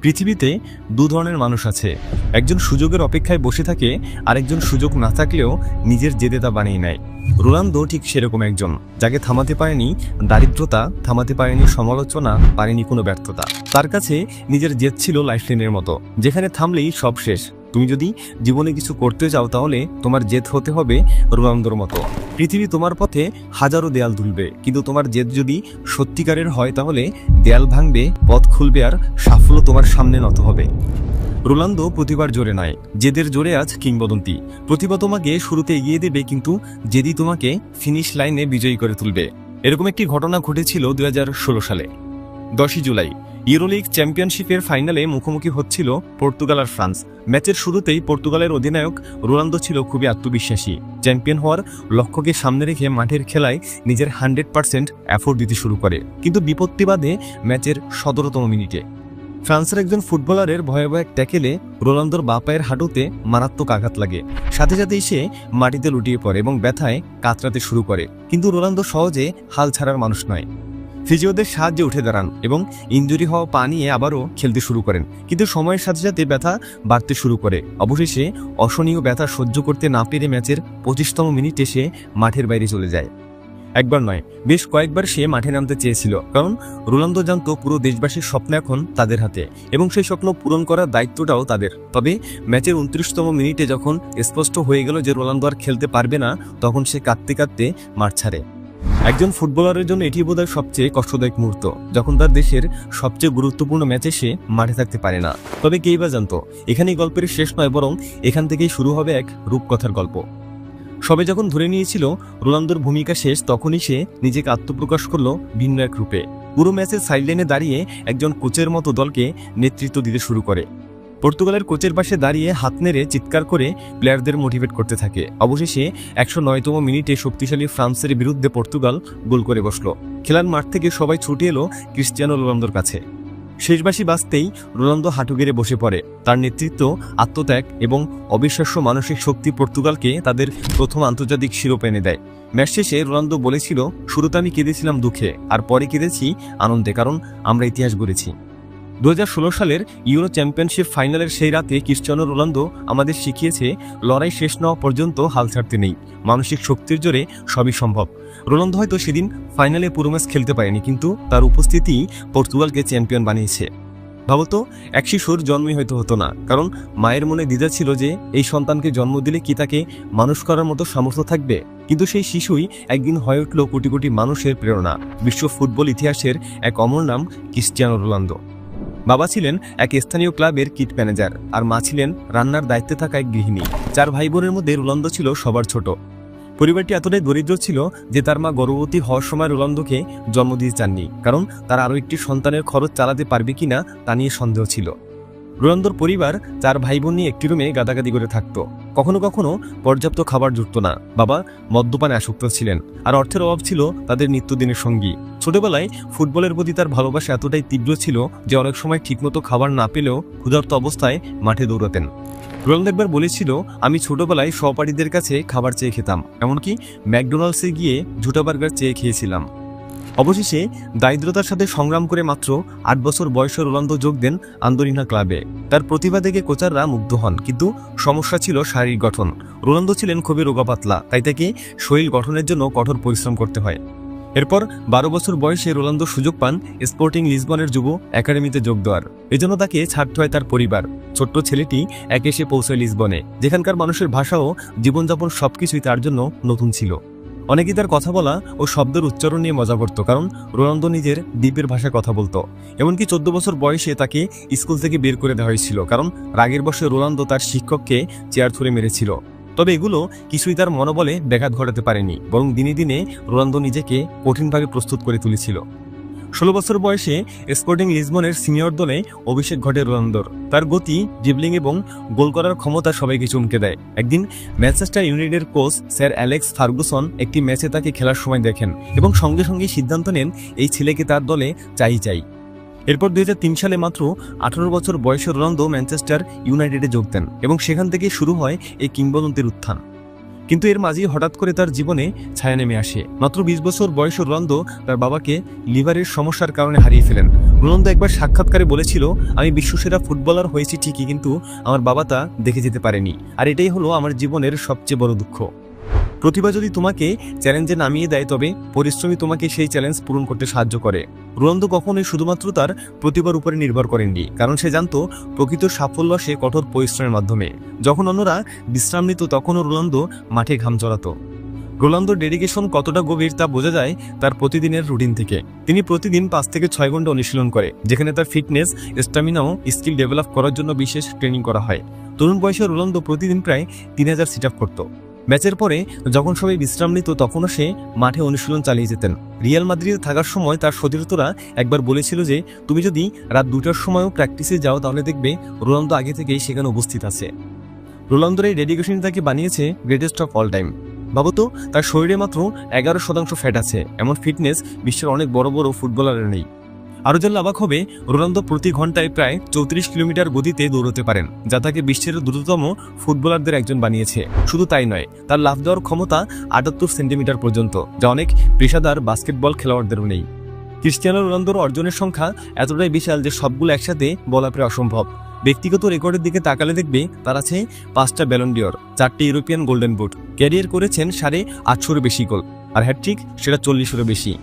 পৃথিবীতে দু ধরনের মানুষ আছে, একজন সুযোগের অপেক্ষায় বসে থাকে, আরেকজন সুযোগ না থাকলেও নিজের জেদে তা বানিয়ে নেয়। রোনালদো ঠিক সেরকম একজন, যাকে থামাতে পারেনি দারিদ্রতা, থামাতে পারেনি সমালোচনা, পারেনি কোনো ব্যর্থতা। তার কাছে নিজের জেদ ছিল লাইফলাইনের মতো, যেখানে থামলেই সব শেষ। তুমি যদি জীবনে কিছু করতে চাও তাহলে তোমার জেদ হতে হবে রোনালদোর মতো। পৃথিবী তোমার পথে হাজারো দেয়াল তুলবে, কিন্তু তোমার জেদ যদি সত্যিকারের হয় তাহলে দেয়াল ভাঙবে, পথ খুলবে, আর সাফল্য তোমার সামনে নত হবে। রোনালদো প্রতিবার জোরে নয়, জেদের জোরে আজ কিংবদন্তি। প্রতিভা তোমাকে শুরুতে এগিয়ে দেবে, কিন্তু জেদি তোমাকে ফিনিশ লাইনে বিজয়ী করে তুলবে। এরকম একটি ঘটনা ঘটেছিল 2016 সালে 10 জুলাই। ইউরোলিগ চ্যাম্পিয়নশিপের ফাইনালে মুখোমুখি হচ্ছিল পর্তুগাল আর ফ্রান্স। ম্যাচের শুরুতেই পর্তুগালের অধিনায়ক রোনালদো ছিল খুবই আত্মবিশ্বাসী। চ্যাম্পিয়ন হওয়ার লক্ষ্যকে সামনে রেখে মাঠের খেলায় নিজের 100% এফোর্ট দিতে শুরু করে। কিন্তু বিপত্তি বাধে ম্যাচের 17তম মিনিটে। ফ্রান্সের একজন ফুটবলারের ভয়াবহ এক ট্যাকেলে রোনালদোর বাঁ পায়ের হাঁটুতে মারাত্মক আঘাত লাগে। সাথে সাথেই সে মাটিতে লুটিয়ে পড়ে এবং ব্যথায় কাতরাতে শুরু করে। কিন্তু রোনালদো সহজে হাল ছাড়ার মানুষ নয়। ফিজিওদের সাহায্যে উঠে দাঁড়ান এবং ইনজুরি হওয়া পা নিয়ে আবারও খেলতে শুরু করেন। কিন্তু সময়ের সাথে সাথে ব্যথা বাড়তে শুরু করে। অবশেষে অসহনীয় ব্যথা সহ্য করতে না পেরে ম্যাচের 25তম মিনিটে সে মাঠের বাইরে চলে যায়। একবার নয়, বেশ কয়েকবার সে মাঠে নামতে চেয়েছিল, কারণ রোনালদো জানতো পুরো দেশবাসীর স্বপ্ন এখন তাদের হাতে এবং সেই স্বপ্ন পূরণ করার দায়িত্বটাও তাদের। তবে ম্যাচের 29তম মিনিটে যখন স্পষ্ট হয়ে গেল যে রোনালদো আর খেলতে পারবে না, তখন সে কাঁদতে কাঁদতে মাঠ ছাড়ে। একজন ফুটবলারের জন্য এটি বোধহয় সবচেয়ে কষ্টদায়ক মুহূর্ত, যখন তার দেশের সবচেয়ে গুরুত্বপূর্ণ ম্যাচে সে মাঠে থাকতে পারে না। তবে কেই বা জানতো এখানেই গল্পের শেষ নয়, বরং এখান থেকেই শুরু হবে এক রূপকথার গল্প। সবে যখন ধরে নিয়েছিল রোনালদোর ভূমিকা শেষ, তখনই সে নিজেকে আত্মপ্রকাশ করলো ভিন্ন এক রূপে। পুরো ম্যাচের সাইডলাইনে দাঁড়িয়ে একজন কোচের মতো দলকে নেতৃত্ব দিতে শুরু করে। পর্তুগালের কোচের পাশে দাঁড়িয়ে হাত নেড়ে চিৎকার করে প্লেয়ারদের মোটিভেট করতে থাকে। অবশেষে 109তম মিনিটে শক্তিশালী ফ্রান্সের বিরুদ্ধে পর্তুগাল গোল করে বসল। খেলার মাঠ থেকে সবাই ছুটে এলো ক্রিস্টিয়ানো রোনালদোর কাছে। শেষবাসী বাজতেই রোনালদো হাঁটু গেড়ে বসে পড়ে। তার নেতৃত্ব, আত্মত্যাগ এবং অবিশ্বাস্য মানসিক শক্তি পর্তুগালকে তাদের প্রথম আন্তর্জাতিক শিরোপা এনে দেয়। ম্যাচ শেষে রোনালদো বলেছিল, শুরুতে আমি কেঁদেছিলাম দুঃখে, আর পরে কেঁদেছি আনন্দে, কারণ আমরা ইতিহাস গড়েছি। 2016 সালের ইউরো চ্যাম্পিয়নশিপ ফাইনালের সেই রাতে ক্রিস্টিয়ানো রোনালদো আমাদের শিখিয়েছে, লড়াই শেষ না হওয়া পর্যন্ত হাল ছাড়তে নেই। মানসিক শক্তির জোরে সবই সম্ভব। রোনালদো হয়তো সেদিন ফাইনালে পুরো ম্যাচ খেলতে পারেনি, কিন্তু তার উপস্থিতি পর্তুগালকে চ্যাম্পিয়ন বানিয়েছে। ভাবতো, এক শিশুর জন্মই হয়তো হতো না, কারণ মায়ের মনে দ্বিধা ছিল যে এই সন্তানকে জন্ম দিলে কি তাকে মানুষ করার মতো সামর্থ্য থাকবে। কিন্তু সেই শিশুই একদিন হয়ে উঠল কোটি কোটি মানুষের প্রেরণা। বিশ্ব ফুটবল ইতিহাসের এক অমর নাম ক্রিস্টিয়ানো রোনালদো। বাবা ছিলেন এক স্থানীয় ক্লাবের কিট ম্যানেজার, আর মা ছিলেন রান্নার দায়িত্বে থাকা এক গৃহিণী। 4 ভাই বোনের মধ্যে রোনালদো ছিল সবার ছোট। পরিবারটি এতটাই দরিদ্র ছিল যে তার মা গর্ভবতী হওয়ার সময় রোনালদোকে জন্ম দিতে চাননি, কারণ তার আরও একটি সন্তানের খরচ চালাতে পারবে কিনা তা নিয়ে সন্দেহ ছিল। রোনালদোর পরিবার 4 ভাই বোন নিয়ে একটি রুমে গাদাগাদি করে থাকতো। কখনো কখনো পর্যাপ্ত খাবার জুটত না। বাবা মদ্যপানে আসক্ত ছিলেন, আর অর্থের অভাব ছিল তাদের নিত্যদিনের সঙ্গী। ছোটবেলায় ফুটবলের প্রতি তার ভালোবাসা এতটাই তীব্র ছিল যে অনেক সময় ঠিকমতো খাবার না পেলেও ক্ষুধার্ত অবস্থায় মাঠে দৌড়াতেন। রোনালদো একবার বলেছিল, আমি ছোটবেলায় সহপাঠীদের কাছে খাবার চেয়ে খেতাম, এমনকি ম্যাকডোনাল্ডসে গিয়ে ঝুটা বার্গার চেয়ে খেয়েছিলাম। অবশেষে দারিদ্রতার সাথে সংগ্রাম করে মাত্র 8 বছর বয়সে রোনালদো যোগ দেন আন্দোরিনা ক্লাবে। তার প্রতিভা দেখে কোচাররা মুগ্ধ হন, কিন্তু সমস্যা ছিল শারীরিক গঠন। রোনালদো ছিলেন খুবই রোগাপাতলা, তাই তাকে শরীর গঠনের জন্য কঠোর পরিশ্রম করতে হয়। এরপর 12 বছর বয়সে রোনালদো সুযোগ পান স্পোর্টিং লিসবনের যুব একাডেমিতে যোগ দেওয়ার। এজন্য তাকে ছাড়তে হয় তার পরিবার। ছোট্ট ছেলেটি এসে পৌঁছায় লিসবনে, যেখানকার মানুষের ভাষা ও জীবনযাপন সবকিছুই তার জন্য নতুন ছিল। অনেকেই তার কথা বলা ও শব্দের উচ্চারণ নিয়ে মজা করত, কারণ রোনালদো নিজের দ্বীপের ভাষায় কথা বলতো। এমনকি 14 বছর বয়সে তাকে স্কুল থেকে বের করে দেওয়া হয়েছিল, কারণ রাগের বশে রোনালদো তার শিক্ষককে চেয়ার ছুঁড়ে মেরেছিল। তবে এগুলো কিছুই তার মনোবলে ব্যাঘাত ঘটাতে পারেনি, বরং দিনে দিনে রোনালদো নিজেকে কঠিনভাবে প্রস্তুত করে তুলেছিল। 16 বছর বয়সে স্পোর্টিং লিসবনের সিনিয়র দলে অভিষেক ঘটে রোনালদোর। তার গতি, ড্রিবলিং এবং গোল করার ক্ষমতা সবাইকে চমকে দেয়। একদিন ম্যানচেস্টার ইউনাইটেডের কোচ স্যার অ্যালেক্স ফার্গুসন একটি ম্যাচে তাকে খেলার সময় দেখেন এবং সঙ্গে সঙ্গে সিদ্ধান্ত নেন এই ছেলেকে তার দলে চাই। এরপর 2003 সালে মাত্র 18 বছর বয়সে রোনালদো ম্যানচেস্টার ইউনাইটেডে যোগ দেন এবং সেখান থেকে শুরু হয় এই কিংবদন্তির উত্থান। কিন্তু এর মাঝেই হঠাৎ করে তার জীবনে ছায়া নেমে আসে। মাত্র 20 বছর বয়সী রোনালদো তার বাবাকে লিভারের সমস্যার কারণে হারিয়ে ফেলেন। রোনালদো একবার সাক্ষাৎকারে বলেছিল, আমি বিশ্বসেরা ফুটবলার হয়েছি ঠিকই, কিন্তু আমার বাবা তা দেখে যেতে পারেনি, আর এটাই হলো আমার জীবনের সবচেয়ে বড় দুঃখ। প্রতিভা যদি তোমাকে চ্যালেঞ্জে নামিয়ে দেয়, তবে পরিশ্রমী তোমাকে সেই চ্যালেঞ্জ পূরণ করতে সাহায্য করে। রোনালদো কখনোই শুধুমাত্র তার প্রতিভার উপরে নির্ভর করেননি, কারণ সে জানতো প্রকৃত সাফল্য সে কঠোর পরিশ্রমের মাধ্যমে। যখন অন্যরা বিশ্রাম নিত, তখনও রোনালদো মাঠে ঘাম ঝরাতো। রোনালদোর ডেডিকেশন কতটা গভীর তা বোঝা যায় তার প্রতিদিনের রুটিন থেকে। তিনি প্রতিদিন 5 থেকে 6 ঘন্টা অনুশীলন করে, যেখানে তার ফিটনেস, স্ট্যামিনা ও স্কিল ডেভেলপ করার জন্য বিশেষ ট্রেনিং করা হয়। তরুণ বয়সে রোনালদো প্রতিদিন প্রায় 3000 সিট আপ করত। ম্যাচের পরে যখন সবাই বিশ্রাম নিত, তখনও সে মাঠে অনুশীলন চালিয়ে যেতেন। রিয়াল মাদ্রিদে থাকার সময় তার সতীর্থরা একবার বলেছিল যে, তুমি যদি রাত 2টার সময়ও প্র্যাকটিসে যাও, তাহলে দেখবে রোনালদো আগে থেকেই সেখানে উপস্থিত আছে। রোনালদোর এই ডেডিকেশন তাকে বানিয়েছে গ্রেটেস্ট অফ অল টাইম। ভাবতো, তার শরীরে মাত্র 11% ফ্যাট আছে। এমন ফিটনেস বিশ্বের অনেক বড় বড় ফুটবলারের নেই। আরও জানলে অবাক হবে, রোনালদো প্রতি ঘন্টায় প্রায় 34 কিলোমিটার গতিতে দৌড়তে পারেন, যা তাকে বিশ্বের দ্রুততম ফুটবলারদের একজন বানিয়েছে। শুধু তাই নয়, তার লাফ দেওয়ার ক্ষমতা 78 সেন্টিমিটার পর্যন্ত, যা অনেক পেশাদার বাস্কেটবল খেলোয়াড়দেরও নেই। ক্রিস্টিয়ানো রোনালদোর অর্জনের সংখ্যা এতটাই বিশাল যে সবগুলো একসাথে বলা প্রায় অসম্ভব। ব্যক্তিগত রেকর্ডের দিকে তাকালে দেখবে তার আছে 5টা ব্যালন ডিওর, 4টি ইউরোপিয়ান গোল্ডেন বুট, ক্যারিয়ার করেছেন 850 বেশি গোল, আর হ্যাটট্রিক সেটা 40-এরও বেশি।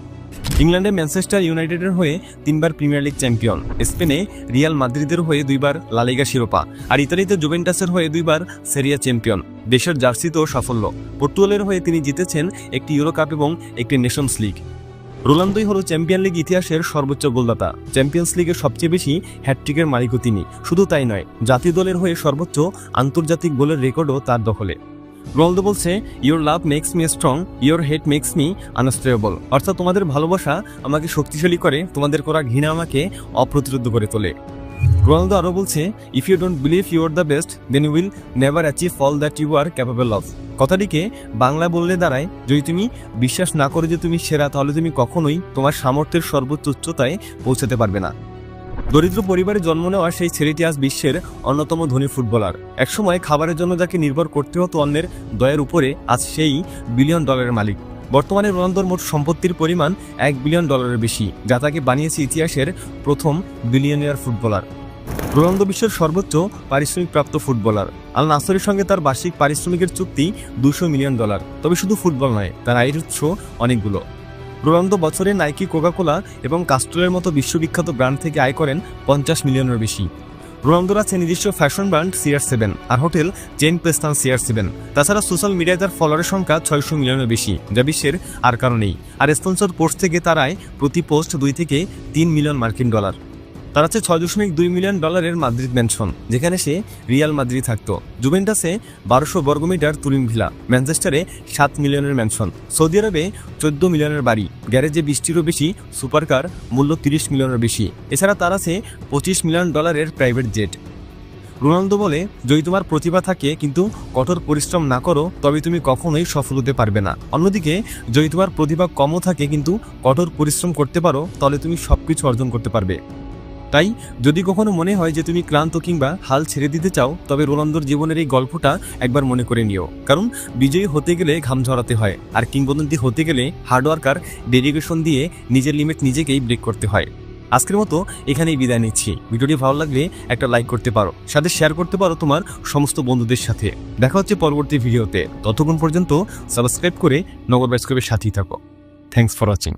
ইংল্যান্ডে ম্যানচেস্টার ইউনাইটেডের হয়ে 3বার প্রিমিয়ার লিগ চ্যাম্পিয়ন, স্পেনে রিয়াল মাদ্রিদের হয়ে 2বার লা লিগা শিরোপা, আর ইতালিতে জুভেন্টাসের হয়ে 2বার সেরিয়া চ্যাম্পিয়ন। দেশের জার্সিতেও সাফল্য। পর্তুগালের হয়ে তিনি জিতেছেন একটি ইউরো কাপ এবং একটি নেশনস লিগ। রোনালদোই হলো চ্যাম্পিয়ন লিগ ইতিহাসের সর্বোচ্চ গোলদাতা। চ্যাম্পিয়ন্স লিগের সবচেয়ে বেশি হ্যাটট্রিকের মালিকও তিনি। শুধু তাই নয়, জাতীয় দলের হয়ে সর্বোচ্চ আন্তর্জাতিক গোলের রেকর্ডও তার দখলে। রোনালদো বলছে, your love makes me strong, your hate makes me unstable. অর্থাৎ তোমাদের ভালোবাসা আমাকে শক্তিশালী করে, তোমাদের করা ঘৃণা আমাকে অপ্রতিরোধ করে তোলে। রোনালদো আরও বলছে, if you don't believe you are the best, then you will never achieve all that you are capable of. কথাটিকে বাংলা বললে দাঁড়ায়, যদি তুমি বিশ্বাস না করো যে তুমি সেরা, তাহলে তুমি কখনোই তোমার সামর্থ্যের সর্বোচ্চ উচ্চতায় পৌঁছাতে পারবে না। দরিদ্র পরিবারে জন্ম নেওয়া সেই ছেলেটি আজ বিশ্বের অন্যতম ধনী ফুটবলার। একসময় খাবারের জন্য যাকে নির্ভর করতে হতো অন্যের দয়ের উপরে, আজ সেই $1 বিলিয়ন মালিক। বর্তমানে রোনালদোর মোট সম্পত্তির পরিমাণ $1 বিলিয়ন বেশি, যা তাকে বানিয়েছে ইতিহাসের প্রথম বিলিয়নিয়ার ফুটবলার। রোনালদো বিশ্বের সর্বোচ্চ পারিশ্রমিক প্রাপ্ত ফুটবলার। আল নাসরের সঙ্গে তার বার্ষিক পারিশ্রমিকের চুক্তি $200 মিলিয়ন। তবে শুধু ফুটবল নয়, তার আয়ের উৎস অনেকগুলো। রোনালদো বছরে নাইকি, কোকাকোলা এবং কাস্ট্রলের মতো বিশ্ববিখ্যাত ব্র্যান্ড থেকে আয় করেন $50 মিলিয়নের বেশি। রোনালদোর আছে নিজস্ব ফ্যাশন ব্র্যান্ড CR7 আর হোটেল চেইন প্রেস্তান CR7। তাছাড়া সোশ্যাল মিডিয়ায় তার ফলোয়ারের সংখ্যা 600 মিলিয়নের বেশি, যা বিশ্বের আর কারো নেই। আর স্পন্সর পোস্ট থেকে তার আয় প্রতি পোস্ট $2 থেকে $3 মিলিয়ন। তার আছে $6.2 মিলিয়ন মাদ্রিদ ম্যানশন, যেখানে সে রিয়াল মাদ্রিদ থাকতো। জুভেন্টাসে 1200 বর্গমিটার তুরিন ভিলা, ম্যানচেস্টারে 7 মিলিয়নের ম্যানশন, সৌদি আরবে 14 মিলিয়নের বাড়ি, গ্যারেজে 20টিরও বেশি সুপারকার, মূল্য 30 মিলিয়নের বেশি। এছাড়া তার আছে $25 মিলিয়ন প্রাইভেট জেট। রোনালদো বলে, যদি তোমার প্রতিভা থাকে কিন্তু কঠোর পরিশ্রম না করো, তবে তুমি কখনোই সফল হতে পারবে না। অন্যদিকে যদি তোমার প্রতিভা কমও থাকে কিন্তু কঠোর পরিশ্রম করতে পারো, তাহলে তুমি সবকিছু অর্জন করতে পারবে। তাই যদি কখনো মনে হয় যে তুমি ক্লান্ত কিংবা হাল ছেড়ে দিতে চাও, তবে রোনালদোর জীবনের এই গল্পটা একবার মনে করে নিও। কারণ বিজয়ী হতে গেলে ঘাম ঝরাতে হয়, আর কিংবদন্তি হতে গেলে হার্ডওয়ার্ক আর ডেডিকেশন দিয়ে নিজের লিমিট নিজেকেই ব্রেক করতে হয়। আজকের মতো এখানেই বিদায় নিচ্ছি। ভিডিওটি ভালো লাগলে একটা লাইক করতে পারো, সাথে শেয়ার করতে পারো তোমার সমস্ত বন্ধুদের সাথে। দেখা হচ্ছে পরবর্তী ভিডিওতে। ততক্ষণ পর্যন্ত সাবস্ক্রাইব করে নগর বাইস্কোপের সাথেই থাকো। Thanks for watching.